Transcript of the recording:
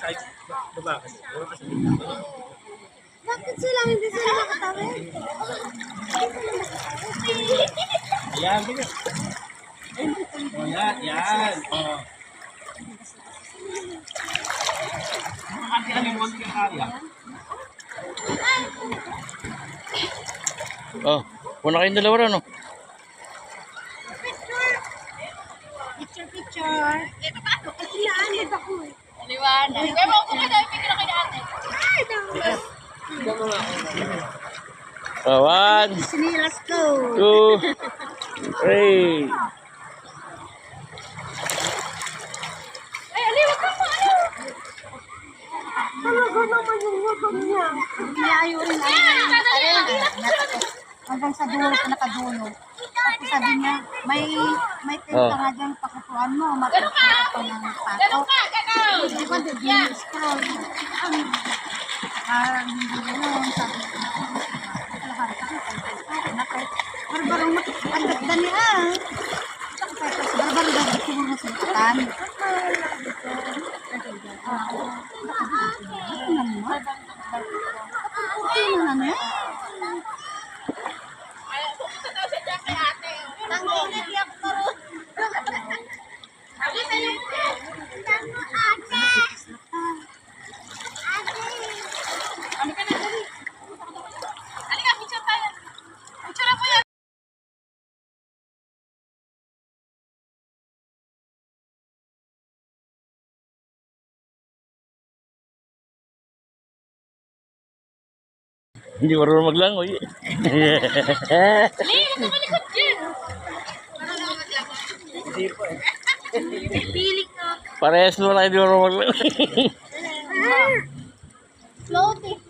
kahit baba ka. Bakit sila hindi sila nakatawi? Ayan, ganyan. O, yan, yan. O. Makati alimuan ka kaya. Oh, puna kayong dalawa rin, no? Picture. Ito ba? Liwanag ako eh. Liwanag. Kaya mo kung kaya picture na kay ate. Ay, dami. One, Sinilas ko. 2, 3. Ay, aliwag ka pa. Ano? Talaga naman yung wagong niya. Niyayo rin hanggang sa dulo ko nakadulo. Tapos sabi niya, may tenta nga dyan pakutuan mo. Ganun ka. Ako ng pato. Ganun ka. Ganun. Hindi ko din scroll. Hindi gano'n. Sabi ko, kalahari ka. Barbarong matagdag na niya. Barbarong dagdag ko mga sultan. Okay na naman. Ay, pupunta daw siya dyan kay ate. Nangingiyak ko rin. Sabi sa'yo. Ano ka na? Halika, picture tayo. Picture na po yan. Hindi marunong maglangoy. Lee, huwag ka malikot dyan. Piling ko. Parehas naman lang hindi marunong maglangoy. Floating.